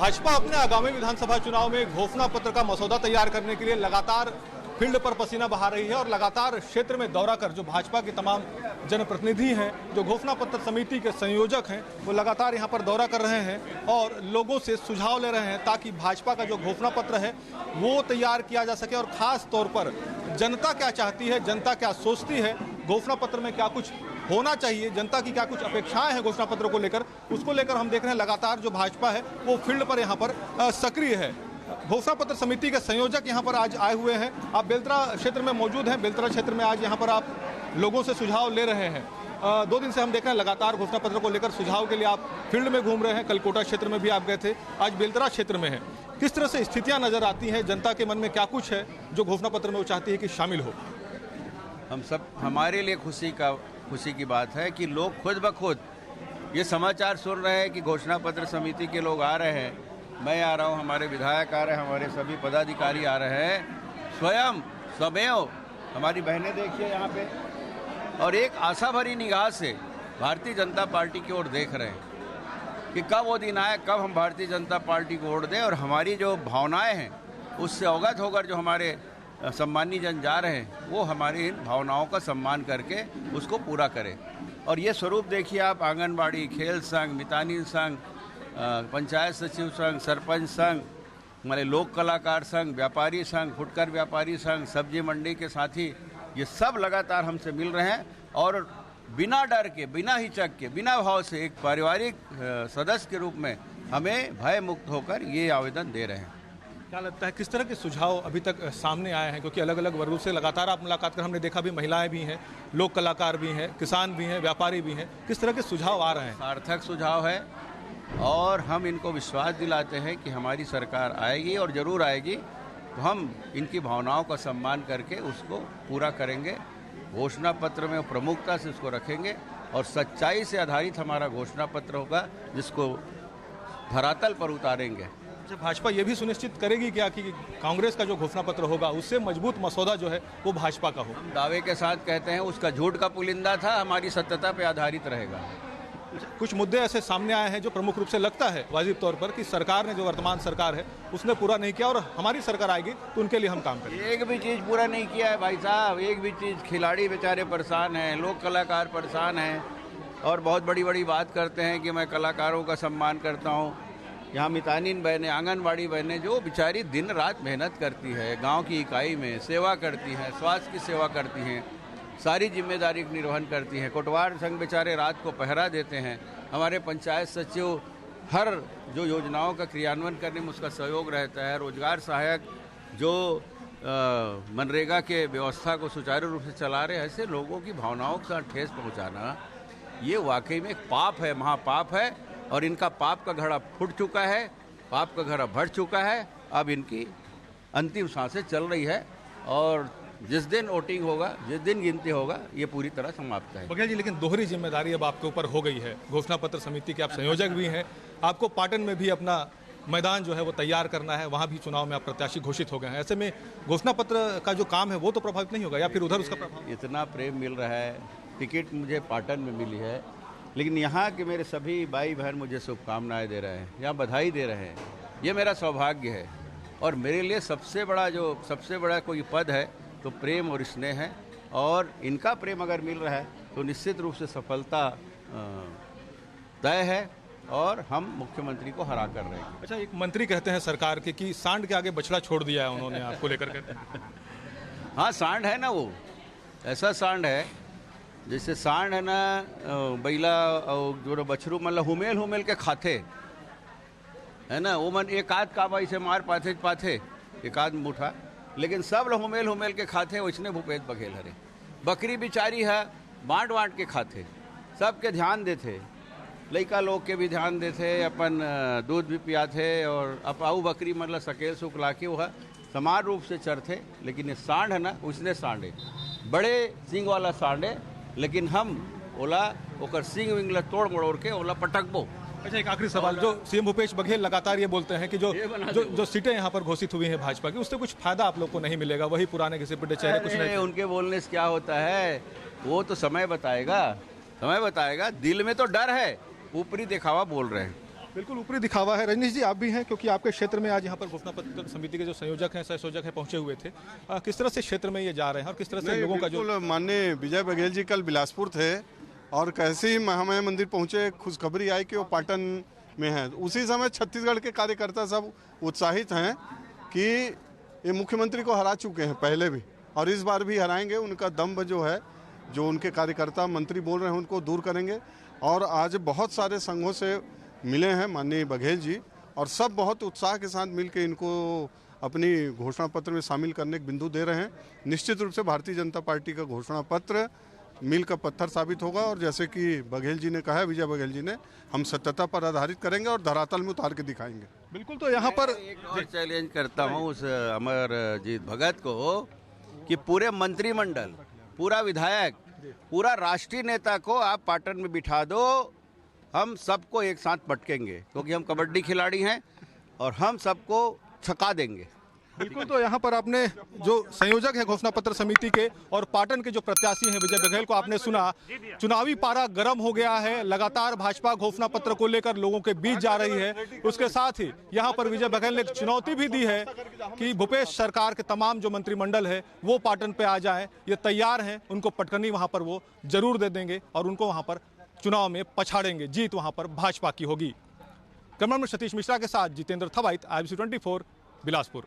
भाजपा अपने आगामी विधानसभा चुनाव में घोषणा पत्र का मसौदा तैयार करने के लिए लगातार फील्ड पर पसीना बहा रही है और लगातार क्षेत्र में दौरा कर जो भाजपा के तमाम जनप्रतिनिधि हैं, जो घोषणा पत्र समिति के संयोजक हैं, वो लगातार यहां पर दौरा कर रहे हैं और लोगों से सुझाव ले रहे हैं ताकि भाजपा का जो घोषणा पत्र है वो तैयार किया जा सके और खास तौर पर जनता क्या चाहती है, जनता क्या सोचती है, घोषणा पत्र में क्या कुछ होना चाहिए, जनता की क्या कुछ अपेक्षाएं हैं घोषणा पत्र को लेकर, उसको लेकर हम देख रहे हैं लगातार जो भाजपा है वो फील्ड पर यहाँ पर सक्रिय है। घोषणा पत्र समिति के संयोजक यहाँ पर आज आए हुए हैं। आप बेलतरा क्षेत्र में मौजूद हैं। बेलतरा क्षेत्र में आज यहाँ पर आप लोगों से सुझाव ले रहे हैं। 2 दिन से हम देख रहे हैं लगातार घोषणा पत्र को लेकर सुझाव के लिए आप फील्ड में घूम रहे हैं। कल कोटा क्षेत्र में भी आप गए थे, आज बेलतरा क्षेत्र में है। किस तरह से स्थितियाँ नजर आती हैं, जनता के मन में क्या कुछ है जो घोषणा पत्र में वो चाहती है कि शामिल हो? हमारे लिए खुशी की बात है कि लोग खुद ब खुद ये समाचार सुन रहे हैं कि घोषणा पत्र समिति के लोग आ रहे हैं, मैं आ रहा हूँ, हमारे विधायक आ रहे हैं, हमारे सभी पदाधिकारी आ रहे हैं, स्वयं हमारी बहनें देखिए यहाँ पे, और एक आशा भरी निगाह से भारतीय जनता पार्टी की ओर देख रहे हैं कि कब वो दिन आए, कब हम भारतीय जनता पार्टी को वोट दें और हमारी जो भावनाएं हैं उससे अवगत होकर जो हमारे सम्मानी जन जा रहे हैं वो हमारी इन भावनाओं का सम्मान करके उसको पूरा करें। और ये स्वरूप देखिए आप, आंगनबाड़ी, खेल संघ, मितानिन संघ, पंचायत सचिव संघ, सरपंच संघ, हमारे लोक कलाकार संघ, व्यापारी संघ, फुटकर व्यापारी संघ, सब्जी मंडी के साथी, ये सब लगातार हमसे मिल रहे हैं और बिना डर के, बिना हिचक के, बिना भाव से एक पारिवारिक सदस्य के रूप में हमें भय मुक्त होकर ये आवेदन दे रहे हैं। क्या लगता है किस तरह के सुझाव अभी तक सामने आए हैं? क्योंकि अलग अलग वर्गों से लगातार आप मुलाकात कर हमने देखा भी, महिलाएं भी हैं, लोक कलाकार भी हैं, किसान भी हैं, व्यापारी भी हैं, किस तरह के सुझाव आ रहे हैं? सार्थक सुझाव है और हम इनको विश्वास दिलाते हैं कि हमारी सरकार आएगी और ज़रूर आएगी, तो हम इनकी भावनाओं का सम्मान करके उसको पूरा करेंगे। घोषणा पत्र में प्रमुखता से उसको रखेंगे और सच्चाई से आधारित हमारा घोषणा पत्र होगा जिसको धरातल पर उतारेंगे। भाजपा ये भी सुनिश्चित करेगी क्या कि कांग्रेस का जो घोषणा पत्र होगा उससे मजबूत मसौदा जो है वो भाजपा का हो? दावे के साथ कहते हैं उसका झूठ का पुलिंदा था, हमारी सत्यता पे आधारित रहेगा। कुछ मुद्दे ऐसे सामने आए हैं जो प्रमुख रूप से लगता है वाजिब तौर पर कि सरकार ने, जो वर्तमान सरकार है, उसने पूरा नहीं किया और हमारी सरकार आएगी तो उनके लिए हम काम करेंगे। एक भी चीज़ पूरा नहीं किया है भाई साहब, एक भी चीज़। खिलाड़ी बेचारे परेशान हैं, लोक कलाकार परेशान हैं और बहुत बड़ी बड़ी बात करते हैं कि मैं कलाकारों का सम्मान करता हूँ। यहाँ मितानिन बहनें, आंगनबाड़ी बहनें जो बेचारी दिन रात मेहनत करती है, गांव की इकाई में सेवा करती हैं, स्वास्थ्य की सेवा करती हैं, सारी जिम्मेदारी का निर्वहन करती हैं। कोटवार संघ बेचारे रात को पहरा देते हैं। हमारे पंचायत सचिव हर जो योजनाओं का क्रियान्वयन करने में उसका सहयोग रहता है। रोजगार सहायक जो मनरेगा के व्यवस्था को सुचारू रूप से चला रहे हैं, ऐसे लोगों की भावनाओं का ठेस पहुँचाना ये वाकई में एक पाप है, महापाप है और इनका पाप का घड़ा फूट चुका है, पाप का घड़ा भर चुका है। अब इनकी अंतिम सांसें चल रही है और जिस दिन वोटिंग होगा, जिस दिन गिनती होगा, ये पूरी तरह समाप्त है। बघेल जी, लेकिन दोहरी जिम्मेदारी अब आपके ऊपर हो गई है। घोषणा पत्र समिति के आप संयोजक भी हैं, आपको पाटन में भी अपना मैदान जो है वो तैयार करना है, वहाँ भी चुनाव में आप प्रत्याशी घोषित हो गए हैं। ऐसे में घोषणा पत्र का जो काम है वो तो प्रभावित नहीं होगा या फिर उधर उसका प्रभाव? इतना प्रेम मिल रहा है, टिकट मुझे पाटन में मिली है, लेकिन यहाँ के मेरे सभी भाई बहन मुझे शुभकामनाएं दे रहे हैं, यहाँ बधाई दे रहे हैं। ये मेरा सौभाग्य है और मेरे लिए सबसे बड़ा कोई पद है तो प्रेम और स्नेह है और इनका प्रेम अगर मिल रहा है तो निश्चित रूप से सफलता तय है और हम मुख्यमंत्री को हरा कर रहे हैं। अच्छा, एक मंत्री कहते हैं सरकार के कि सांड के आगे बछड़ा छोड़ दिया है उन्होंने आपको लेकर के। हाँ, सांड है ना, वो ऐसा सांड है जैसे सांड है ना, बैला और जो बछरू मतलब हुमेल के खाते है ना, वो मन एक आध काबाई से मार पाथे एक आध मुठा, लेकिन सब लोग हुमेल के खाते। वैसने भूपेश बघेल हरे बकरी बिचारी है, बांट के खाते, सबके ध्यान देते, लड़का लोग के भी ध्यान देते, अपन दूध भी पियाथे और अपाऊ बकरी मतलब सकेल सुख ला के वह समान रूप से चरथे। लेकिन ये सांड है ना, उसने सांडे बड़े सिंग वाला सांडे, लेकिन हम ओला ओकर सिंग विंगला तोड़ मड़ोड़ के ओला पटकबो। अच्छा, एक आखिरी सवाल, जो सीएम भूपेश बघेल लगातार ये बोलते हैं कि जो सीटें यहाँ पर घोषित हुई हैं भाजपा की, उससे कुछ फायदा आप लोग को नहीं मिलेगा, वही पुराने घिसे पिटे चेहरे कुछ नहीं। उनके बोलने से क्या होता है वो तो समय बताएगा। दिल में तो डर है, ऊपरी दिखावा बोल रहे हैं। बिल्कुल ऊपरी दिखावा है। रजनीश जी, आप भी हैं, क्योंकि आपके क्षेत्र में आज यहाँ पर घोषणा पत्र समिति के जो संयोजक हैं, सहसंयोजक हैं, पहुंचे हुए थे। किस तरह से क्षेत्र में ये जा रहे हैं और किस तरह से लोगों का जो माननीय विजय बघेल जी कल बिलासपुर थे और कैसे ही महामाया मंदिर पहुंचे, खुशखबरी आई कि वो पाटन में है। उसी समय छत्तीसगढ़ के कार्यकर्ता सब उत्साहित हैं कि ये मुख्यमंत्री को हरा चुके हैं पहले भी और इस बार भी हराएंगे। उनका दम्भ जो है, जो उनके कार्यकर्ता मंत्री बोल रहे हैं, उनको दूर करेंगे। और आज बहुत सारे संघों से मिले हैं माननीय बघेल जी और सब बहुत उत्साह के साथ मिलकर इनको अपनी घोषणा पत्र में शामिल करने के बिंदु दे रहे हैं। निश्चित रूप से भारतीय जनता पार्टी का घोषणा पत्र मील का पत्थर साबित होगा और जैसे कि बघेल जी ने कहा है, विजय बघेल जी ने, हम सत्यता पर आधारित करेंगे और धरातल में उतार के दिखाएंगे। बिल्कुल। तो यहाँ पर एक और चैलेंज करता हूँ उस अमरजीत भगत को कि पूरे मंत्रिमंडल, पूरा विधायक, पूरा राष्ट्रीय नेता को आप पाटन में बिठा दो, हम सबको एक साथ पटकेंगे, क्योंकि हम कबड्डी खिलाड़ी हैं और हम सबको छका देंगे। बिल्कुल। तो यहाँ पर आपने जो संयोजक है घोषणा पत्र समिति के और पाटन के जो प्रत्याशी हैं विजय बघेल को आपने सुना। चुनावी पारा गर्म हो गया है, लगातार भाजपा घोषणा पत्र को लेकर लोगों के बीच जा रही है। उसके साथ ही यहाँ पर विजय बघेल ने एक चुनौती भी दी है कि भूपेश सरकार के तमाम जो मंत्रिमंडल है वो पाटन पे आ जाए, ये तैयार हैं, उनको पटकनी वहाँ पर वो जरूर दे देंगे और उनको वहाँ पर चुनाव में पछाड़ेंगे। जीत वहाँ पर भाजपा की होगी। कैमरामैन सतीश मिश्रा के साथ जितेंद्र थवाइत, IBC 24, बिलासपुर।